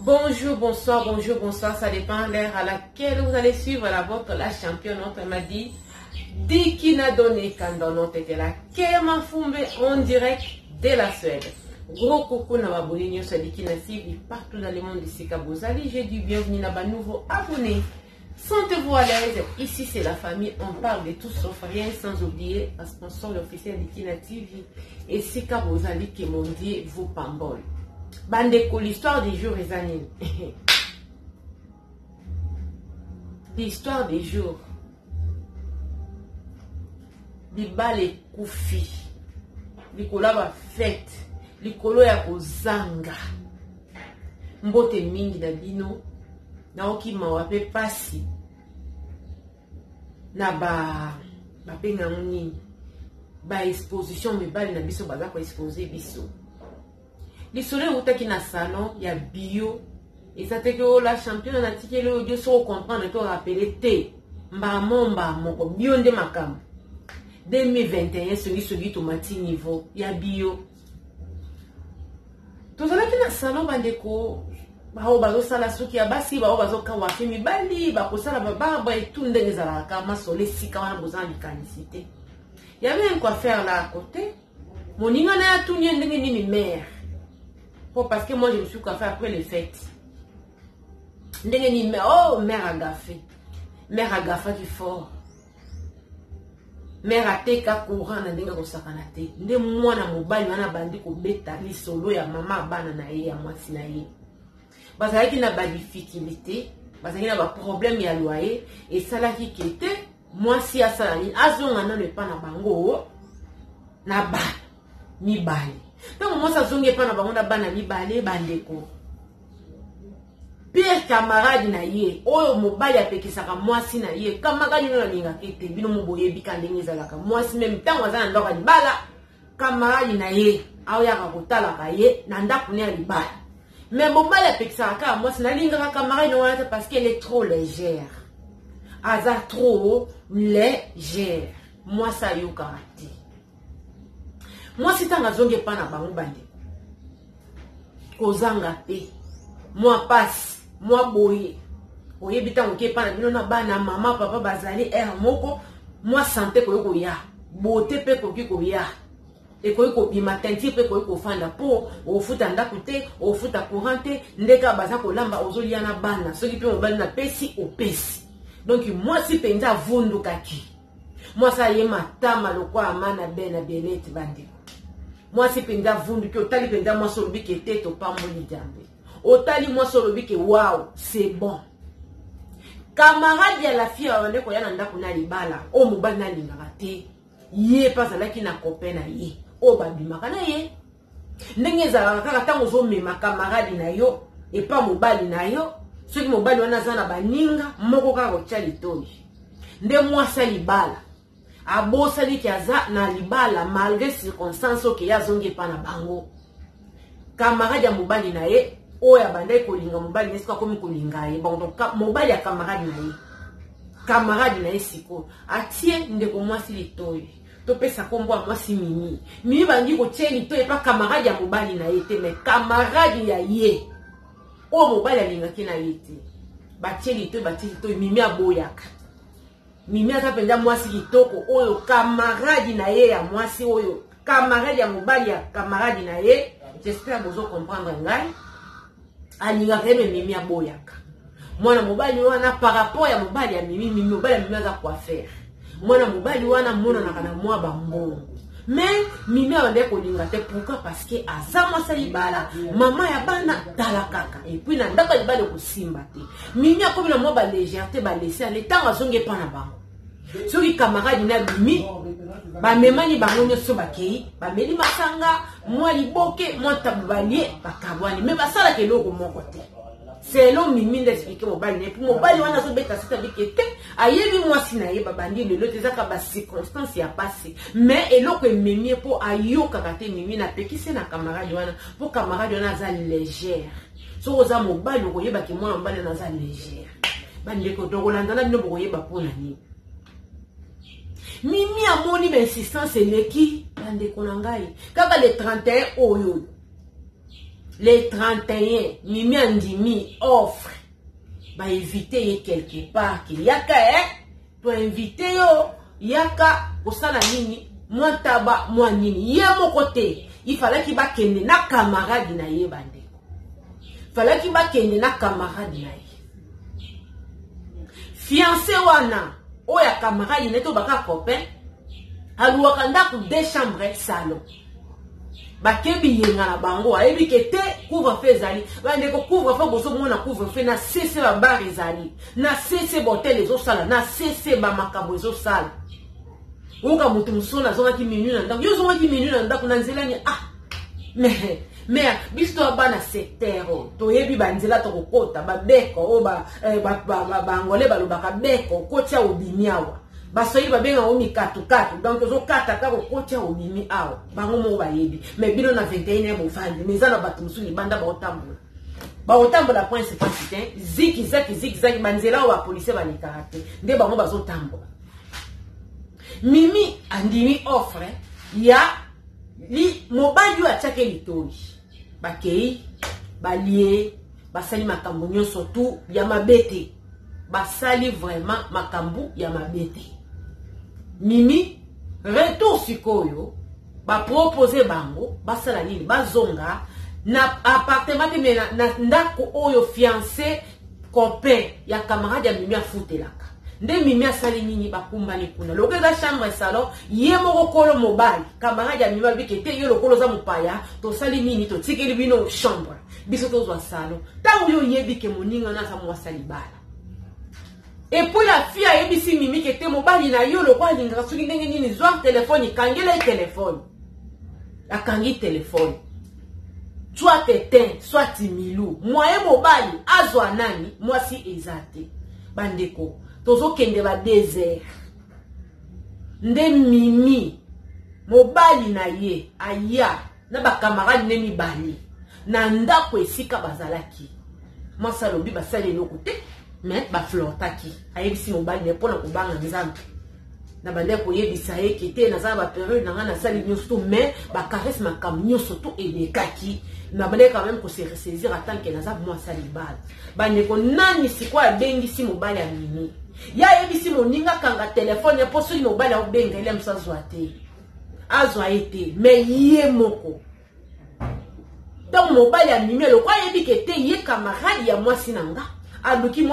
Bonjour, bonsoir, ça dépend de l'heure à laquelle vous allez suivre la championne. On m'a dit, Diki n'a donné quand notre était là, Kema Fumbe en direct de la Suède. Gros coucou na abonné sur Diki na suivi partout dans le monde ici Kabozali. J'ai du bienvenue à un nouveau abonné. Sentez-vous à l'aise, ici c'est la famille, on parle de tout sauf rien, sans oublier un sponsor officiel de Kina TV et c'est Kabozali qui m'ont dit vous pambol. Bandeko, l'histoire des jours et années. L'histoire des jours. Liba les koufi. Likola va fête. Likolo ya kozanga. Mbote mingi na bino. Na oki mawape pasi. Na ba penga nini. Ba exposition mibali na biso baza ko exposer biso. Les soleils ou qui na salon, il y a bio. Et ça fait que la championne a tiqué le audio sur comprendre que rappeler T. Mbamon, bio de makam. 2021, celui tomati niveau. Il y a bio. Tout ça qui na salon, bandeko. Bao bazo sala suki ya basi, bao bazo kawafi mibali, bako sala bababa et tout ndenge za kama soleil si kawana besoin de canicité. Il y avait un coiffeur là à côté. Mon inga na tout ni ndenge ni mère. Parce que moi je me suis coiffée après les fêtes. Oh, mère a gaffé. Mère a gaffé qui fort. Mère a teka courant na denga ko sakanate. Nde mwana mobali wana bandi ko beta li solo ya mama bana na ye ya mwasi na ye. Parce qu'il na ba difficulté, parce qu'il na ba problème ya loyer et ça là qui était moi si a ça ni azonga na le pa na bango na ba ni bali. Donc moi ça zonge pas na bango na bana mibale bandeko. Pire camarade na ye, oyo mobali apekisaka mwasi na ye, camarade no linga kete bino moboye bika ndenge ezalaka. Mwasi même tango azana ndoka libala, camarade na ye, aoya ka kotala ka ye na ndako ne libala. Mais mobali apekisaka mwasi na linga camarade no wana parce qu'elle est trop légère. Aza trop légère. Moi ça yo karate. Moi si tanga zonge pa na bango bande kozanga pe moi passe moi boye oye bitango ke pa na bino na bana mama papa bazali moko moi santé ko ya beauté pe ko ya e ko bima tenti pe ko fanda po ofuta ndako te ofuta courant te ndeka baza ko lamba ozolia na bana soki pe mobali na pesi opesi. Donc moi si penza vundu kaki moi ça y matama lokwa amana bena benete bande. Moi si penda vundu ki otali penda moi solobi ki tete pas moni jambe. Otali moi solobi ki wow, c'est bon. Camarade ya la fille wande ko yana ndako na libala, o mobali na lingaka te. Ye pas ala ki na copain na ye. O babimaka na ye. Ndenge za kaka tango zo mema camarade na yo et pas mobali na yo. Soki mobali wana za na baninga moko kaka kotia litoi. Nde moi sa libala. Abosali ki aza na libala malgré circonstances que ya zonge pa na bango. Camarade ya mobali na ye oya bandai kolinga mobali neska komi kolinga ye. Bon donc mobali ya camarade na ye. Camarade na ye siko atie ndeko mwasi litoi. To pesa kombo mwasi mimi. Mimi bangi ko tie litoi pa camarade ya mobali na ye te mais camarade ya ye. O mobali alinga ki na ye te. Ba tie litoi mimi aboyaka. Mimi atapenda mwasi kitoko oyo camarade na ye ya mwasi oyo camarade ya mobali ya camarade na ye. J'espère que vous comprendre ngai. Alinga keme mimi aboyaka. Mwana mobali wana par rapport ya mobali ya mimi mobali ya mimi aza quoi faire. Mwana mobali wana mona na kana mwa bambongo. Mais mimi abande ko linga te pourquoi parce que azama sa libala mama ya bana dala kaka et puis na ndaka libala ko simba te. Mimi akomi na mwa ba légèreté ba laisser le temps azonge pa na bango. Soki camarade na bimi ba memani bango nyoso bakei ba meli masanga moi liboke moi tabalier bakabwani mais basala ke loko moko te. C'est l'homme mimi d'expliquer mobali ne pour mobali wana so beta sita bikete ayebi mwasi na ye babandi le lote zaka ba circonstance ya passé mais eloko ememi po ayoka kate mimi na pekise na camarade wana po camarade wana za légère so oza mobali ko yeba ki mwana mobali na za légère bandi ko tokolanda na bino ko yeba pona ni mimi amoni ba insistance eleki bande konangai kaka le 31 oyo les 31 Mimi Andimi offre ba éviter quelque part qu'il yaka to inviter yo yaka osala nini moi taba moi nini ye mon côté il fallait qu'il ba kende na camarade na ye bandeko fallait qu'il ba kende na camarade na ye fiancé wana oya camarade neto baka copain aluaka ndako 2 chambres salon bakebi yenga na bango ayebi kete couvre-feu ezali bandeko couvre-feu bozomona couvre-feu na cesse ba bar ezali na cesse botel ezosala na cesse ba makambo ezosala oka mutu musona zonga ki minu na ndako yo zonga ki minu na ndako na nzela ni mais bisto abana secteur to yebi banzela to kokota ba beko o ba ngole balobaka beko kotia obimi awa basoyi babenga omi katu donc zo kata ka kotia obimi awa bango mo ba yebi mais bino na 21e mo fandi mais za na batu musuni banda ba otambola point c'est pas ziki banzela wa police ba ni karate nde bango bazo tambola Mimi andimi offre ya li mobali wa chake litoi bakei balie basali makambo nyonso tu ya mabete basali vraiment makambo ya mabete Mimi retour sikoyo ba proposer bango basala nini bazonga na appartement te na ndako oyo fiancé copain ya camarade ya Mimi afutelaka nde Mimi asali nini bakumbani kuna lokeza chambre salon ye moko kolo mobali camarade ya Mimi bikete yo lokolo za mupaya to sali nini to tikeli bino chambre biso to zwa salon tango yo yebike moninga na sa mwasali bala et puis la fille a yebisi Mimi kete mobali na yo lokwa linga soki ndenge nini zwa téléphone kangela téléphone akangi téléphone soit Tétin soit Timilou moyen mobali azwa nani mwasi ezate bandeko tozo kende ba désert nde Mimi mobali na ye aya na ba camarade ne mibali na ndako esika bazalaki mwasa lobi basali eloko te mais ba flotaki ayebisi mobali ne pona kobanga nzambe na bandeko yebisa ye kete na za ba période na ngana sali nyonso mais ba caresse makambo nyonso to elekaki na bandeko quand même ko se ressaisir tant que na za mwasa libala bandeko nani sikwa bengisi mobali ya Mimi ya yebisi moninga kanga telefone ya poso mobali ya obenga ile msazwa te azwa ete mais ye moko donc mobali ya Mimi lo kwa yebike te ye camarade ya mwasi nanga aluki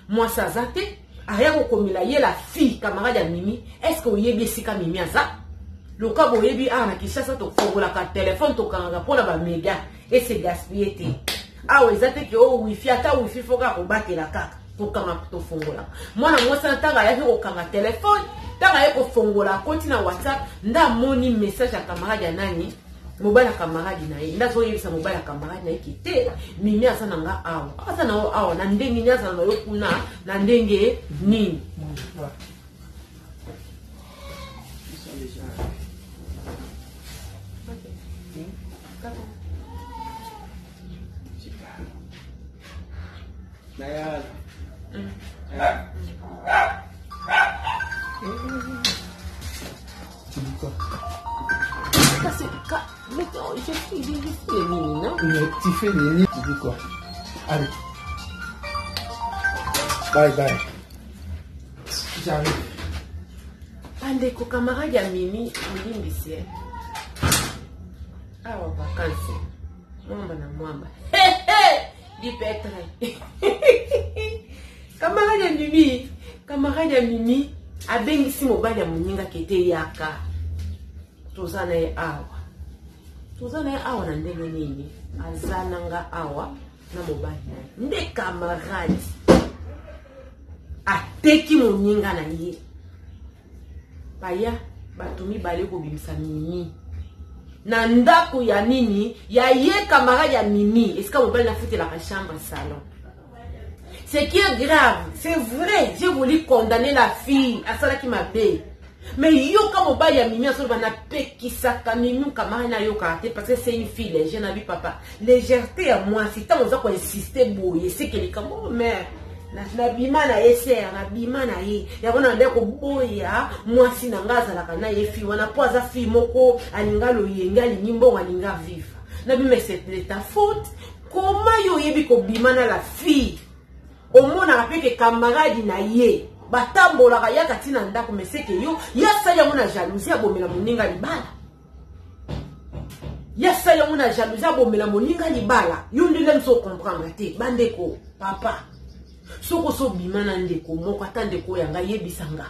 mwasi azate aya ko komila ye la fille camarade ya Mimi est-ce que oyebi sika Mimi aza le cas boyebi na Kinshasa to fongola ka téléphone to kanga pona ba méga et c'est gaspillé te ezate ke o wifi ata wifi foka ko batela kaka to kanga to fongola mwana mwasa ntanga ya ko kanga téléphone tanga ye ko fongola koti na WhatsApp nda moni message ya camarade ya nani mobile camarade na ye ndazo yebisa mobile camarade na ye kite Mimi asana nga awa na ndenge nyaza na yo kuna na ndenge nini Je fais les mini, non? Tu fais les nids, tu dis quoi? Allez. Bye. J'arrive. Bandeko camarade ya Mimi, Mlimbisi. Awa vacances. Mwamba na mwamba. Di petre. Camarade ya Mimi, abengisi mobali ya moninga kete yaka. Tozana ye awa. Awa na ndenge nini azananga awa na mobali nde camarade ateki moninga na ye baya batumi bale ko bimisa Mimi na ndako ya nini ya ye camarade ya Mimi est-ce que mobali na fuite la chambre salon ce qui est grave c'est vrai j'ai voulu condamner la fille à ça qui m'a bé. Mais yo comme mobali ya Mimi aso bana pekisaka Mimi camarade na yo karte parce que c'est une fille légère na bi papa légèreté à moi si tant on a insister boye c'est que les comme mère na bima na yeser na bima na ye ya bona ndeko boya moi si na ngaza la kana ye fille wana poza fille moko alinga lo yenga linyimbo alinga viva mais c'est de ta faute. Comment yo yebi ko bimana la fille? Au moins on a rappelé que camarade na ye. Batambola kaya katina ndako mais c'est que yo ya sa ya mona jalousie abomela moninga libala. Ya sa ya mona jalousie abomela moninga libala. Yo ndile mso comprendre te bandeko papa. Soko so bimana ndeko moko atandeko ya nga yebisanga.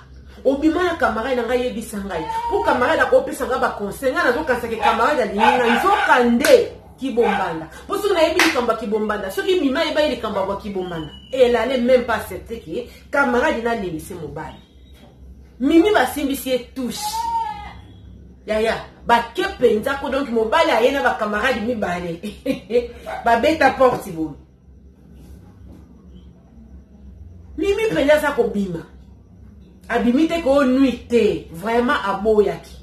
Obimana camarade na nga yebisanga. Pour camarade akopesa nga ba conseil nga nazo kansa ke camarade alinga nzokande kibombanda. Pour ce qu'on a émis kamba kibombanda, ceux qui mima eba ili kamba wa kibombanda. Et elle allait même pas accepter que camarade n'a laissé mon bal. Mimi va simbisie touche. Ya ba kepenza ko donc mon bal ayena ba camarade mi balé. Ba beta porte bon. Mimi penza sa ko bima. Abimite ko nuité vraiment aboyaki.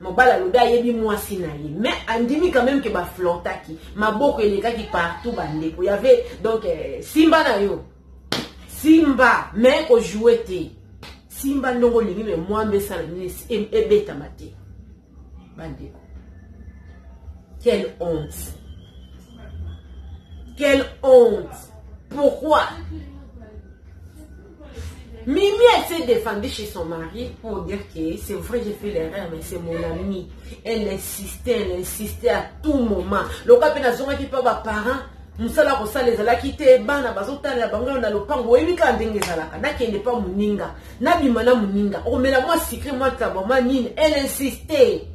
Mobala loba yebi mwasi na ye mais andimi quand même que ba flottaki maboko elekaki partout bandeko il y avait donc simba na yo simba mais ko jouer te simba ndongo lingi mais moi mbesa na ni ebeta mate bandeko. Quelle honte, pourquoi? Mimi, elle s'est défendue chez son mari pour dire que c'est vrai, j'ai fait l'erreur, mais c'est mon amie. Elle insistait à tout moment. Le cas de la qui parle aux parents, nous sommes là les ala qui étaient bana, bazota la bango na lopango, et mika ndenge zalaka, na qui n'est pas muninga, na bimana muninga. Oh mais la moi secret moi tabama nine, elle insistait.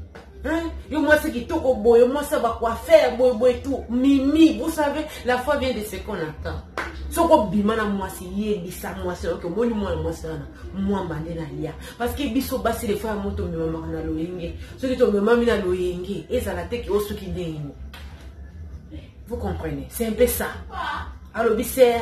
Hein? Yo moi c'est qui toko boy, moi ça va quoi faire, boy tout. Mimi, vous savez, la foi vient de ce qu'on attend. Soko bimana mwasi yebisa mwasi que moni moi sana moi mbande na lia parce que biso basi les fois moto me mama na loyenge ceux qui to me mama na loyenge et ça la tête au ceux qui ding. Vous comprenez, c'est un peu ça. Alors biser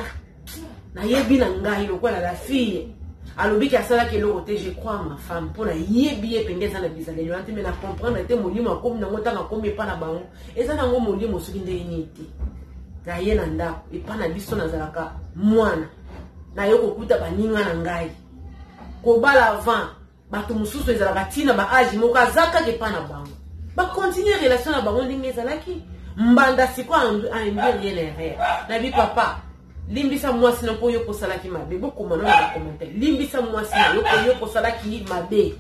na yebi na ngai lokola la fille alobi ki asala ke lokote je crois ma femme pour na yebi epengeza na bizale yo ante me na comprendre te molimo akomi na ngota ngakomi pa na bango eza na ngo molimo soki ndenge niti na ye na ndako epana biso nazalaka mwana na yo kokuta baninga na ngai kobala avant bato mosusu ezalaka tina ba age moko azaka ke pa na bango ba continuer relation na bango ndenge ezalaki mbanda siko a rien na bi papa limbisa mwasi na po yo kosalaki mabe bokoma na commentaire limbisa mwasi na yo kosalaki mabe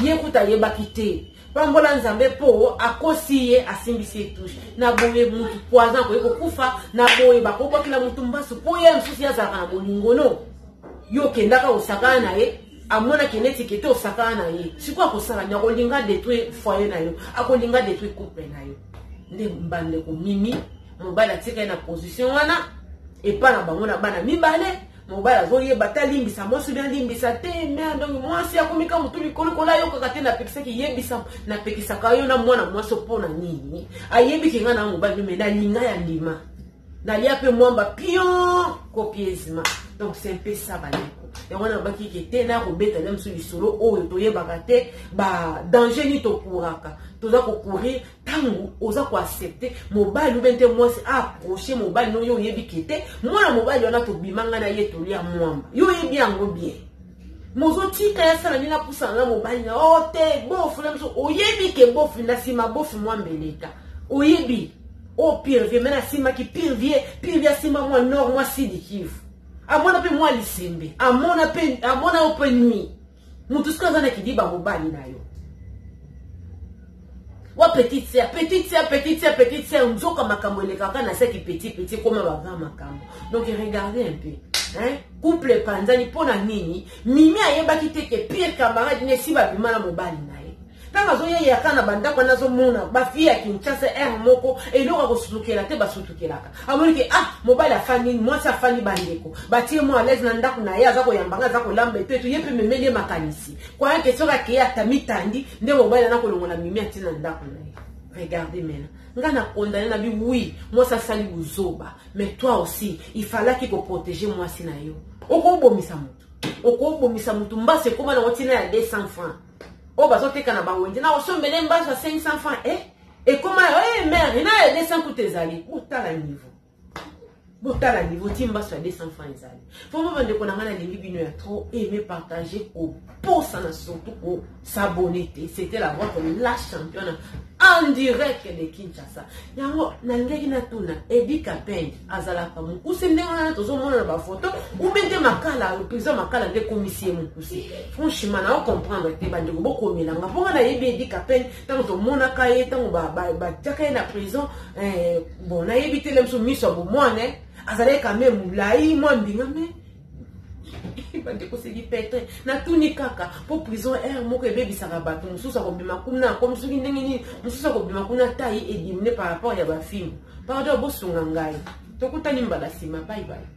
ye kuta yebaki te pambola nzambe po akosi ye asimbisi touche na boye mutu poison ko yeko kufa na boye bakobakila mutu mbasu po ye msusi azaka na bolingono yo kendaka osakana na ye amona keneti kete osakana na ye siko akosala nya kolinga détruire foyer na yo akolinga détruire couple na yo nde mbande ko mimi mobala tika na position wana et pas na bango na bana mibale mobala zo ye batalimbisa mwasi bien limbisa te mais donc mwasi akomika mutu likolo kola yo kaka te na pekisa ki yebisa na pekisa ka yo na mwana mwasi pona nini ayebi ki ngana mobali mais na linga ya ndima na lia pe mwamba pion copiesma donc c'est un peu ça baneko et on a baki ki te na robeta même sur lisolo o to yebaka te ba danger ni to kuraka toza ko courir tangu oza ko accepter mobali bente mwasi approcher mobali no yo yebi ki te mwana mobali ona to bimanga na ye to lia mwamba yo yebi yango bien mozo tika ya sala nina pusanga mobali na o te bofu na mso oyebi ke bofu na sima bofu mwambeleka oyebi o pire vie mena sima ki pire vie sima moi nord moi sidi kivu amona pe moi lisembe amona open nuit mutu skaza na kidiba mobali na yo wa petite sœur nzoka makambo elekaka na seki petit comme bava makambo donc regardez un peu hein couple panzani pona nini mimi ayebaki te ke pire camarade ne si ba bimana mobali na ye tanga zo ye yakana bandako nazo mona ba fille ya Kinshasa moko eloko ko sutukela te ba sutukelaka amoni ke mobali afani moi sa fani bandeko batie moi à l'aise na ndako na ye azako yambanga azako lamba eto yepe memeli makanisi kwa yake soka ke ya tamitandi nde mobali na ko longola mimi atina ndako na ye. Regardez maintenant. Ngana condamné na bi oui, moi ça sali buzoba, mais toi aussi, il fallait qu'il protéger moi si na yo. Oko bomisa mutu. Oko bomisa mutu mbase koma na wotina ya 200 francs. O bazote kana bangonje na osombele mbase 500 francs et comment mère, ina ya 200 kutezali. Botala niveau. Botala niveau timba sur 200 francs ezali. Faut me vendre qu'on a ngana lingi bino ya trop aimer partager au pour ça na surtout pour s'abonner. C'était la voix comme la championne. en direct de Kinshasa. Yango nangeki na tuna Eddie Kapende azalaka mukuse ndenge na tozomona ba photo ou bende makala prison makala de commissaire mukuse. Franchement na comprendre te bande ko bokomelanga ponga na yebi Eddie Kapende tango to mona kaye tango ba tiaka na prison bon na yebi te lemso miso bo mwane azalé quand même mulai moi mbinga me bande ko se di petre na tuni kaka po prison moko ebebisaka bato mususa ko bima kuna comme soki ndenge ni mususa ko bima kuna taille et diminuer par rapport ya ba film pardon bosunga ngai tokutani mbala sima bye bye.